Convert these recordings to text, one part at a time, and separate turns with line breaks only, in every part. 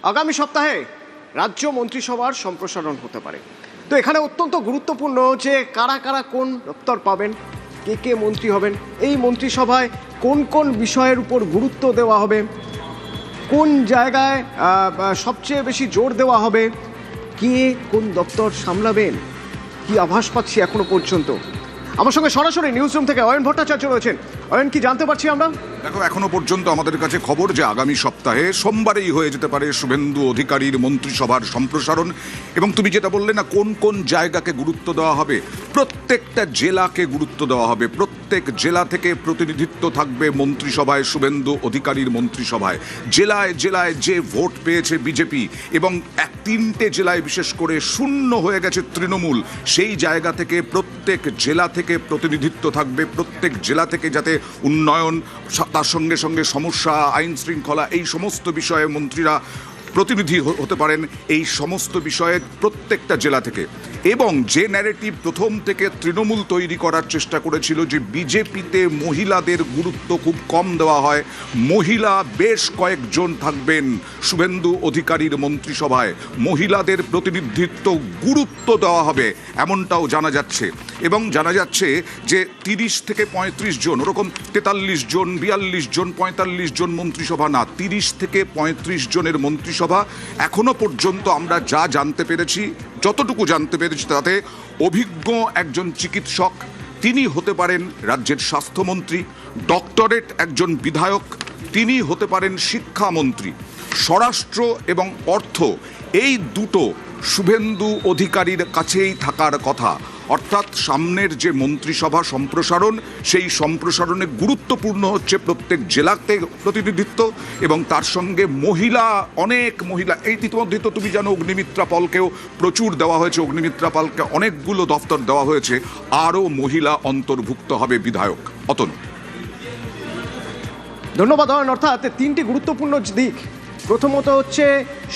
আগামী সপ্তাহে রাজ্য মন্ত্রিসভার সম্প্রসারণ হতে পারে। তো এখানে অত্যন্ত গুরুত্বপূর্ণ যে কারা কারা কোন দপ্তর পাবেন, কে কে মন্ত্রী হবেন, এই মন্ত্রিসভায় কোন কোন বিষয়ের উপর গুরুত্ব দেওয়া হবে, কোন জায়গায় সবচেয়ে বেশি জোর দেওয়া হবে, কে কোন দপ্তর সামলাবেন, কি আভাস পাচ্ছি এখনো পর্যন্ত। আমার সঙ্গে সরাসরি নিউজ রুম থেকে অয়ন ভট্টাচার্য রয়েছেন। অয়ন, কি জানতে পারছি আমরা?
দেখো, এখনো পর্যন্ত আমাদের কাছে খবর যে আগামী সপ্তাহে সোমবারেই হয়ে যেতে পারে শুভেন্দু অধিকারীর মন্ত্রিসভার সম্প্রসারণ। এবং তুমি যেটা বললে না, কোন কোন জায়গাকে গুরুত্ব দেওয়া হবে, প্রত্যেকটা জেলাকে গুরুত্ব দেওয়া হবে। প্রত্যেক জেলা থেকে প্রতিনিধিত্ব থাকবে মন্ত্রিসভায়, শুভেন্দু অধিকারীর মন্ত্রিসভায়। জেলায় জেলায় যে ভোট পেয়েছে বিজেপি এবং তিনটে জেলায় বিশেষ করে শূন্য হয়ে গেছে তৃণমূল, সেই জায়গা থেকে প্রত্যেক জেলা থেকে প্রতিনিধিত্ব থাকবে। প্রত্যেক জেলা থেকে যাতে উন্নয়ন, তার সঙ্গে সঙ্গে সমস্যা, আইন শৃঙ্খলা, এই সমস্ত বিষয়ে মন্ত্রীরা প্রতিনিধি হতে পারেন, এই সমস্ত বিষয়ে প্রত্যেকটা জেলা থেকে। এবং যে ন্যারেটিভ প্রথম থেকে তৃণমূল তৈরি করার চেষ্টা করেছিল যে বিজেপিতে মহিলাদের গুরুত্ব খুব কম দেওয়া হয়, মহিলা বেশ কয়েকজন থাকবেন শুভেন্দু অধিকারীর মন্ত্রিসভায়, মহিলাদের প্রতিনিধিত্ব গুরুত্ব দেওয়া হবে এমনটাও জানা যাচ্ছে। এবং জানা যাচ্ছে যে 30 থেকে 35 জন, ওরকম 43 জন, 42 জন, 45 জন মন্ত্রিসভা না, 30 থেকে 35 জনের মন্ত্রিসভা। এখনো পর্যন্ত আমরা যা জানতে পেরেছি, যতটুকু জানতে পেরেছি, তাতে অভিজ্ঞ একজন চিকিৎসক, তিনি হতে পারেন রাজ্যের স্বাস্থ্যমন্ত্রী, ডক্টরেট একজন বিধায়ক, তিনি হতে পারেন শিক্ষামন্ত্রী। স্বরাষ্ট্র এবং অর্থ, এই দুটো শুভেন্দু অধিকারীর কাছেই থাকার কথা। অর্থাৎ সামনের যে মন্ত্রিসভা সম্প্রসারণ, সেই সম্প্রসারণে গুরুত্বপূর্ণ হচ্ছে প্রত্যেক জেলাতে প্রতিনিধিত্ব এবং তার সঙ্গে মহিলা, অনেক মহিলা। এই ইতিমধ্যে তো তুমি জানো অগ্নিমিত্রা পলকেও প্রচুর দেওয়া হয়েছে, অগ্নিমিত্রা পালকে অনেকগুলো দফতর দেওয়া হয়েছে, আরও মহিলা অন্তর্ভুক্ত হবে বিধায়ক। অতনু,
ধন্যবাদ অয়ন। অর্থাৎ তিনটি গুরুত্বপূর্ণ দিক। প্রথমত হচ্ছে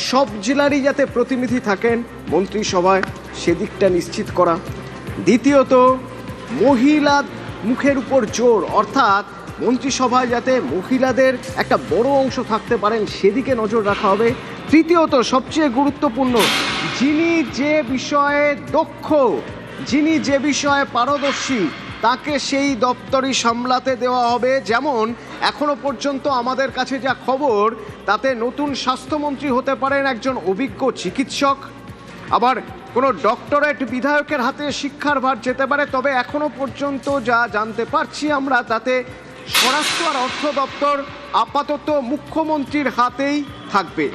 সব জেলারই যাতে প্রতিনিধি থাকেন মন্ত্রিসভায়, সেদিকটা নিশ্চিত করা। দ্বিতীয়ত মহিলা মুখের উপর জোর, অর্থাৎ মন্ত্রিসভায় যাতে মহিলাদের একটা বড় অংশ থাকতে পারেন সেদিকে নজর রাখা হবে। তৃতীয়ত সবচেয়ে গুরুত্বপূর্ণ, যিনি যে বিষয়ে দক্ষ, যিনি যে বিষয়ে পারদর্শী, তাকে সেই দপ্তরই সামলাতে দেওয়া হবে। যেমন এখনো পর্যন্ত আমাদের কাছে যা খবর, তাতে নতুন স্বাস্থ্যমন্ত্রী হতে পারেন একজন অভিজ্ঞ চিকিৎসক, আবার কোনো ডক্টরেট বিধায়কের হাতে শিক্ষার ভার যেতে পারে। তবে এখনো পর্যন্ত যা জানতে পারছি আমরা, তাতে স্বরাষ্ট্র আর অর্থ দপ্তর আপাতত মুখ্যমন্ত্রীর হাতেই থাকবে।